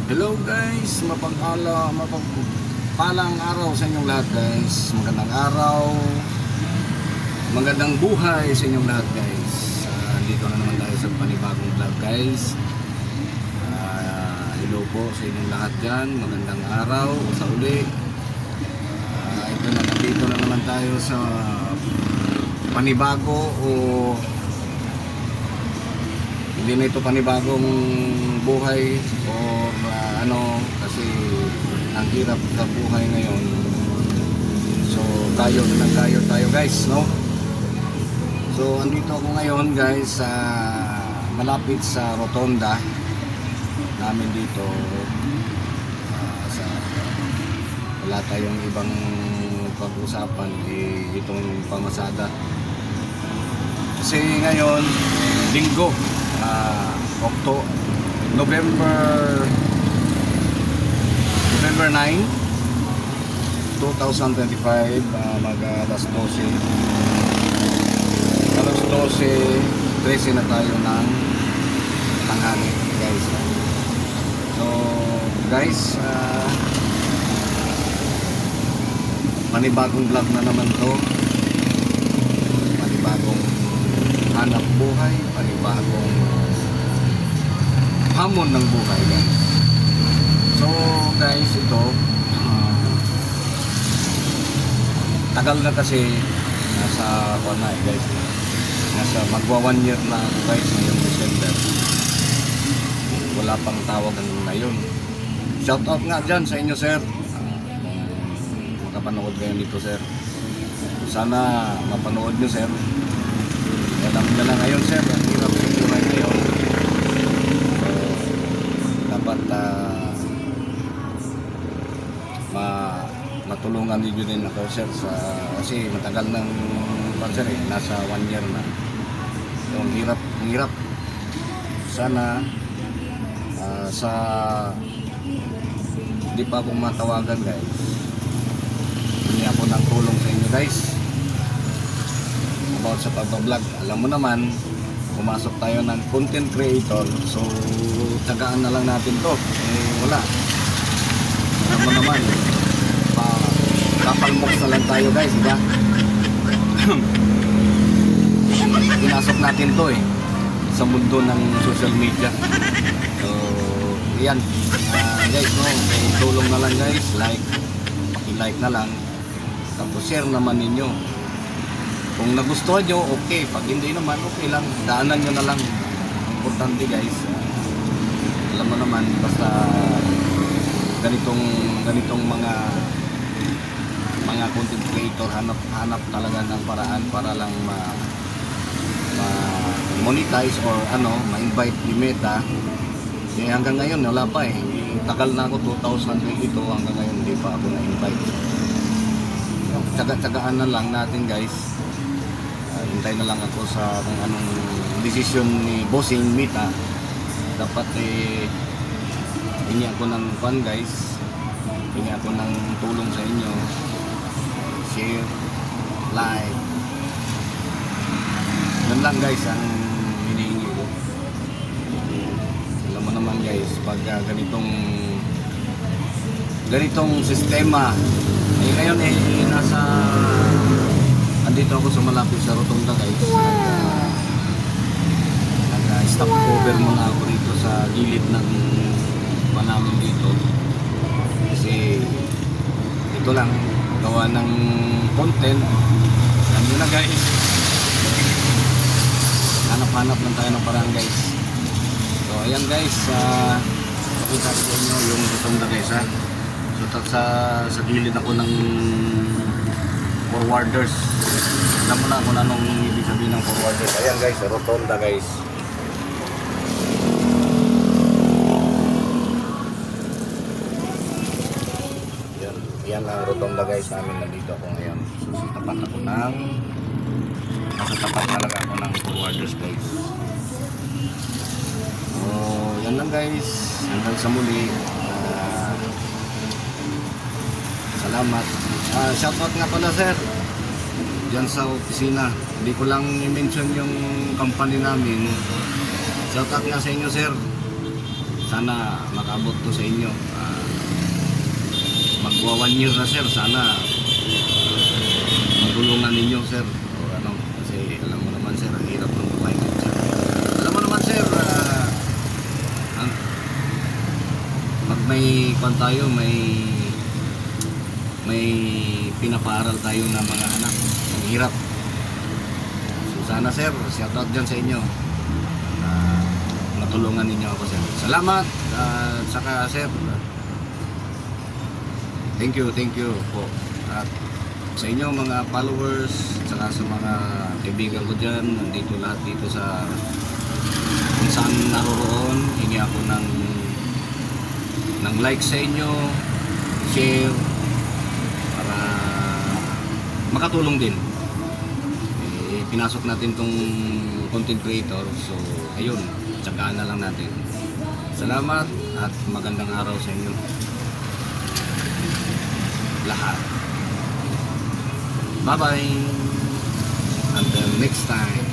Hello guys, mapagpalang araw sa inyong lahat guys. Magandang araw, magandang buhay sa inyong lahat guys. Dito na naman tayo sa panibagong vlog guys. Hello po sa inyong lahat dyan. Magandang araw sa uli. Nandito na naman tayo sa panibago o hindi na ito panibagong buhay or kasi ang hirap sa buhay ngayon. So tayo tayo guys, no? So andito ako ngayon guys sa malapit sa rotonda namin dito. Wala tayong ibang pag-usapan, itong pamasada kasi ngayon linggo, November 9, 2025, mag alas 12, 13 na tayo ng tanghali guys. So guys, panibagong vlog na naman to, panibagong hanap buhay, panibagong hamon ng buhay guys. So guys, ito tagal na kasi nasa guys, nasa magwa 1 year na ako guys ngayong December. Wala pang tawag hanggang ngayon. Shout out nga dyan sa inyo sir, makapanood kayo dito sir. Sana mapanood nyo sir. Alam nyo na ngayon sir, ang hirap sa buhay ngayon. So dapat matulungan niyo din ako sir kasi matagal ng sir nasa 1 year na. So ang hirap. Sana sa hindi pa akong matawagan guys, hindi ako ng tulong sa inyo guys about sa pagbablog. Alam mo naman, pumasok tayo ng content creator, so tsagaan na lang natin to. Wala, alam mo naman, kapalmox na lang tayo guys, diba? Pinasok natin to sa mundo ng social media. So yan guys, no, tulong na lang guys, paki-like na lang, tapos share naman ninyo. Kung nagustuhan nyo, okay. Pag hindi naman, okay lang, daanan nyo na lang. Importante guys, alam mo naman, basta ganitong mga content creator, hanap talaga ng paraan para lang monetize or ma-invite ni Meta. Hanggang ngayon wala pa tagal na ako, 2022 hanggang ngayon hindi pa ako na-invite. Tsaga-tsagaan na lang natin guys. Hintay na lang ako sa kung anong decision ni Bossing Meta. Dapat hingi ako ng fun guys, hingi ako ng tulong sa inyo, share, like, yan lang guys ang hinihingi ko. Alam mo naman guys, pag ganitong sistema ngayon andito ako sa malapit sa rotonda guys. Nag-stop over muna ako dito sa gilid ng namin dito kasi ito lang gawa ng content. Alam nyo na guys, hanap lang tayo ng parang guys. So ayan guys, pakita ko sa inyo yung rotonda guys ha. So sa gilid ako ng forwarders. Alam mo na kung anong ibig sabihin ng forwarders. Ayan guys, rotonda guys. Yan ang rotonda guys namin. Nandito ako ngayon. So tapat ako nasa tapat talaga ako ng forwarders guys. So yan lang guys, hanggang sa muli. Salamat. Shoutout nga pala sir dyan sa opisina. Hindi ko lang i-mention yung company namin. Shoutout nga sa inyo sir. sana makaabot to sa inyo. Magwa 1 year na sir, sana matulungan ninyo sir. O ano, kasi alam mo naman sir, ang hirap ng buhay ko sir. Alam mo naman sir, pag may kwan tayo, may pinapaaral tayo ng mga anak, ang hirap. So sana sir, shoutout dyan sa inyo. Matulungan ninyo ako sir. Salamat. Saka sir, thank you po. At sa inyo mga followers, saka sa mga kaibigan ko dyan, nandito lahat dito sa kung saan naroroon, hingi ako ng like sa inyo, share, para makatulong din. Pinasok natin tong content creator, so ayun, tsagaan na lang natin. Salamat at magandang araw sa inyo lahat. Bye bye. Until next time.